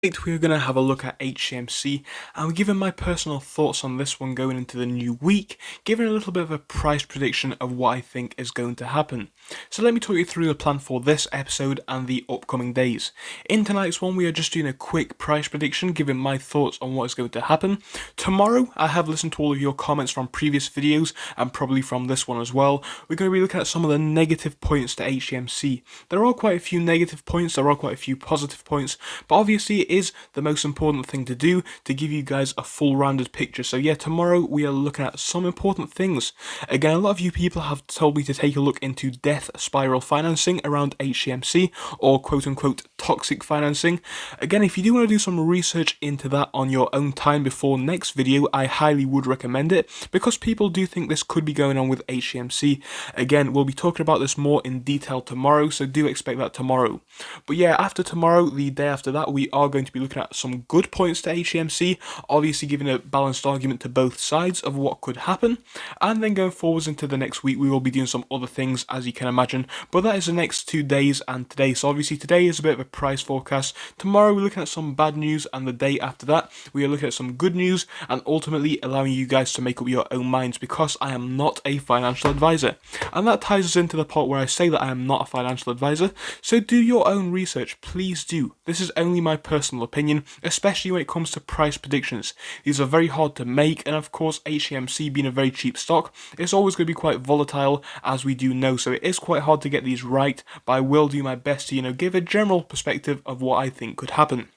We're going to have a look at Hcmc and we're giving my personal thoughts on this one going into the new week, giving a little bit of a price prediction of what I think is going to happen. So let me talk you through the plan for this episode and the upcoming days. In tonight's one we are just doing a quick price prediction, giving my thoughts on what is going to happen. Tomorrow I have listened to all of your comments from previous videos and probably from this one as well. We're going to be looking at some of the negative points to Hcmc. There are quite a few negative points, there are quite a few positive points, but obviously is the most important thing to do to give you guys a full rounded picture. So yeah, tomorrow we are looking at some important things. Again, a lot of you people have told me to take a look into death spiral financing around Hcmc, or quote unquote toxic financing. Again, if you do want to do some research into that on your own time before next video, I highly would recommend it, because people do think this could be going on with Hcmc. Again, we'll be talking about this more in detail tomorrow, so do expect that tomorrow. But yeah, after tomorrow, the day after that, we are going to be looking at some good points to Hcmc, obviously giving a balanced argument to both sides of what could happen, and then going forwards into the next week we will be doing some other things, as you can imagine, but that is the next 2 days and today. So obviously today is a bit of a price forecast, tomorrow we're looking at some bad news, and the day after that we are looking at some good news, and ultimately allowing you guys to make up your own minds, because I am not a financial advisor. And that ties us into the part where I say that I am not a financial advisor, so do your own research, please do. This is only my personal opinion, especially when it comes to price predictions. These are very hard to make, and of course Hcmc being a very cheap stock, it's always going to be quite volatile, as we do know, so it is quite hard to get these right, but I will do my best to, give a general perspective of what I think could happen.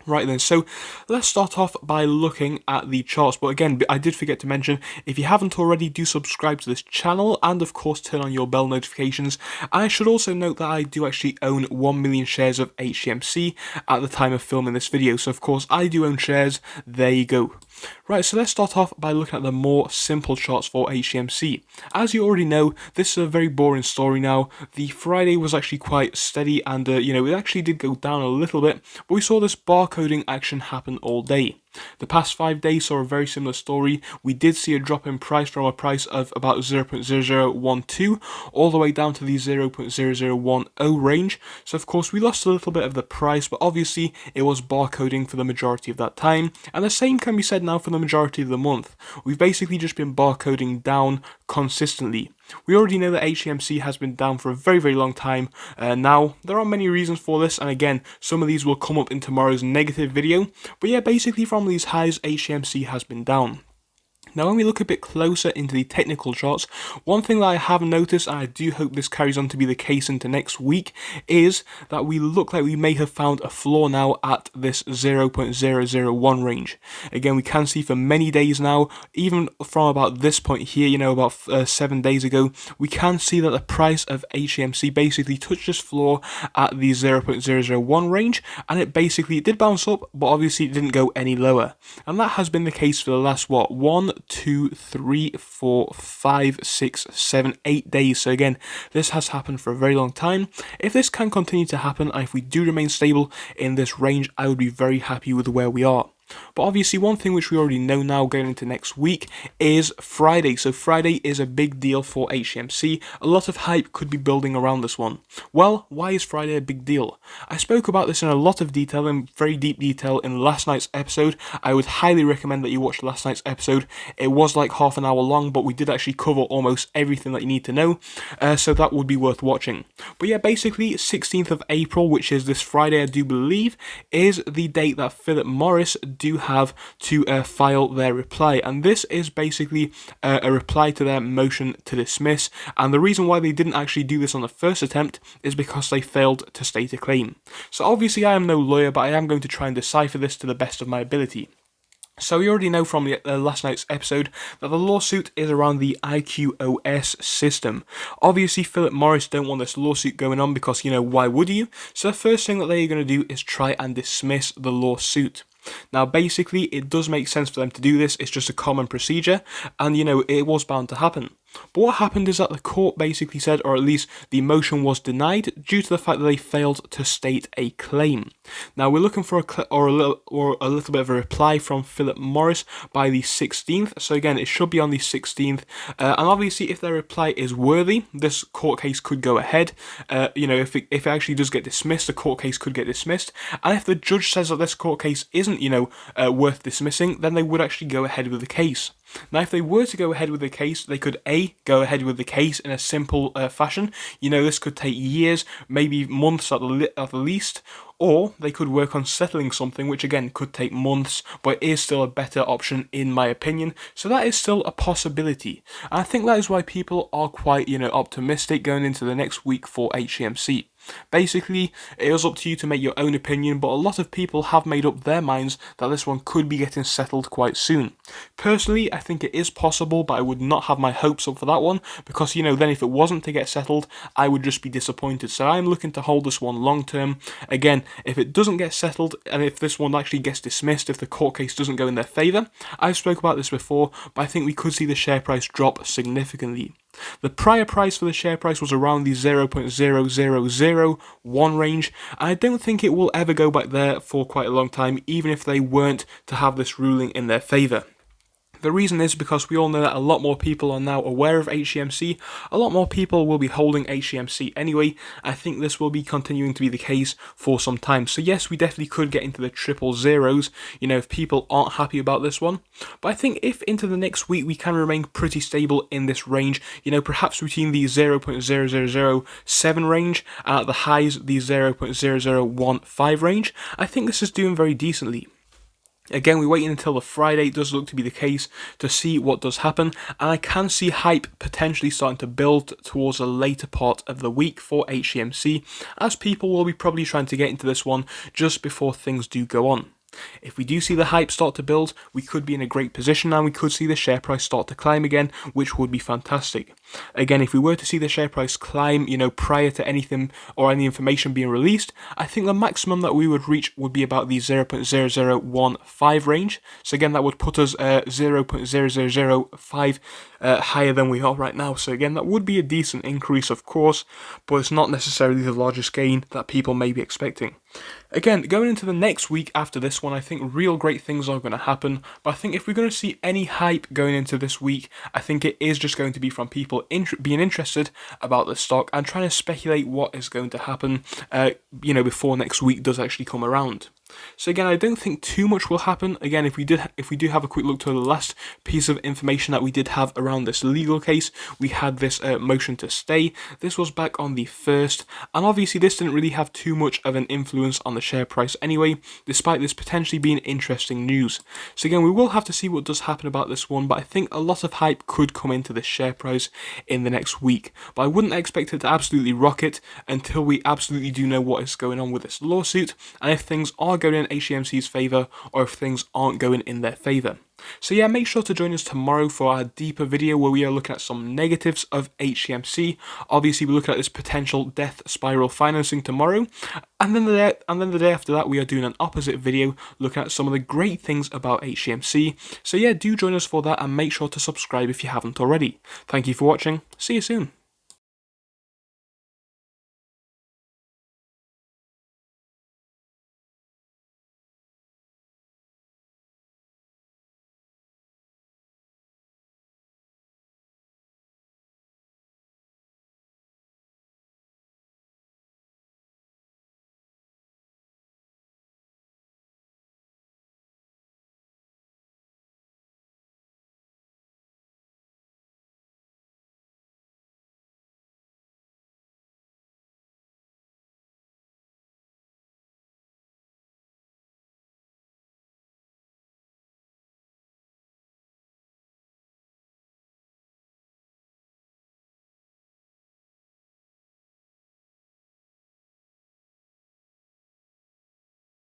Right then, so let's start off by looking at the charts. But again, I did forget to mention, if you haven't already, do subscribe to this channel and of course turn on your bell notifications. I should also note that I do actually own 1 million shares of Hcmc at the time of filming this video, so of course I do own shares. There you go. Right, so let's start off by looking at the more simple charts for Hcmc. As you already know, this is a very boring story now. The Friday was actually quite steady, and it actually did go down a little bit, but we saw this barcoding action happen all day. The past 5 days saw a very similar story. We did see a drop in price from a price of about 0.0012 all the way down to the 0.0010 range. So of course we lost a little bit of the price, but obviously it was barcoding for the majority of that time. And the same can be said now for the majority of the month. We've basically just been barcoding down consistently. We already know that Hcmc has been down for a very, very long time. Now, there are many reasons for this, and again, some of these will come up in tomorrow's negative video. But yeah, basically from these highs, Hcmc has been down. Now when we look a bit closer into the technical charts, one thing that I have noticed, and I do hope this carries on to be the case into next week, is that we look like we may have found a floor now at this 0.001 range. Again, we can see for many days now, even from about this point here, about 7 days ago, we can see that the price of Hcmc basically touched this floor at the 0.001 range, and it did bounce up, but obviously it didn't go any lower. And that has been the case for the last, 1, 2, 3, 4, 5, 6, 7, 8 days. So again, this has happened for a very long time. If this can continue to happen, and if we do remain stable in this range, I would be very happy with where we are. But obviously one thing which we already know now going into next week is Friday. So Friday is a big deal for Hcmc. A lot of hype could be building around this one. Well, why is Friday a big deal? I spoke about this in a lot of detail, in very deep detail, in last night's episode. I would highly recommend that you watch last night's episode. It was like half an hour long, but we did actually cover almost everything that you need to know, so that would be worth watching. But yeah, basically 16th of April, which is this Friday I do believe, is the date that Philip Morris do have to file their reply, and this is basically a reply to their motion to dismiss. And the reason why they didn't actually do this on the first attempt is because they failed to state a claim. So obviously I am no lawyer, but I am going to try and decipher this to the best of my ability. So we already know from the last night's episode that the lawsuit is around the IQOS system. Obviously Philip Morris don't want this lawsuit going on because, why would you? So the first thing that they're going to do is try and dismiss the lawsuit. Now basically it does make sense for them to do this, it's just a common procedure, and it was bound to happen. But what happened is that the court basically said, or at least the motion was denied due to the fact that they failed to state a claim. Now we're looking for a little bit of a reply from Philip Morris by the 16th. So again, it should be on the 16th. And obviously, if their reply is worthy, this court case could go ahead. If it actually does get dismissed, the court case could get dismissed. And if the judge says that this court case isn't, worth dismissing, then they would actually go ahead with the case. Now, if they were to go ahead with the case, they could go ahead with the case in a simple fashion. This could take years, maybe months at the least, or they could work on settling something, which again could take months, but is still a better option in my opinion. So that is still a possibility. And I think that is why people are quite, optimistic going into the next week for Hcmc. Basically, it is up to you to make your own opinion, but a lot of people have made up their minds that this one could be getting settled quite soon. Personally, I think it is possible, but I would not have my hopes up for that one, because, then if it wasn't to get settled, I would just be disappointed. So I'm looking to hold this one long term. Again, if it doesn't get settled, and if this one actually gets dismissed, if the court case doesn't go in their favour, I've spoke about this before, but I think we could see the share price drop significantly. The prior price for the share price was around the 0.0001 range, and I don't think it will ever go back there for quite a long time, even if they weren't to have this ruling in their favour. The reason is because we all know that a lot more people are now aware of Hcmc, a lot more people will be holding Hcmc anyway. I think this will be continuing to be the case for some time. So yes, we definitely could get into the triple zeros, if people aren't happy about this one. But I think if into the next week we can remain pretty stable in this range, perhaps between the 0.0007 range and at the highs the 0.0015 range, I think this is doing very decently. Again, we're waiting until the Friday, it does look to be the case, to see what does happen, and I can see hype potentially starting to build towards the later part of the week for Hcmc, as people will be probably trying to get into this one just before things do go on. If we do see the hype start to build, we could be in a great position and we could see the share price start to climb again, which would be fantastic. Again, if we were to see the share price climb, prior to anything or any information being released, I think the maximum that we would reach would be about the 0.0015 range. So again, that would put us 0.0005 higher than we are right now. So again, that would be a decent increase, of course, but it's not necessarily the largest gain that people may be expecting. Again, going into the next week after this one, I think real great things are going to happen, but I think if we're going to see any hype going into this week, I think it is just going to be from people being interested about the stock and trying to speculate what is going to happen, before next week does actually come around. So again, I don't think too much will happen. Again, if we do have a quick look to the last piece of information that we did have around this legal case, we had this motion to stay. This was back on the 1st, and obviously this didn't really have too much of an influence on the share price anyway, despite this potentially being interesting news. So again, we will have to see what does happen about this one, but I think a lot of hype could come into this share price in the next week. But I wouldn't expect it to absolutely rocket until we absolutely do know what is going on with this lawsuit, and if things are going in Hcmc's favour or if things aren't going in their favour. So yeah, make sure to join us tomorrow for our deeper video where we are looking at some negatives of Hcmc. Obviously, we're looking at this potential death spiral financing tomorrow, and then the day after that we are doing an opposite video looking at some of the great things about Hcmc. So yeah, do join us for that and make sure to subscribe if you haven't already. Thank you for watching. See you soon.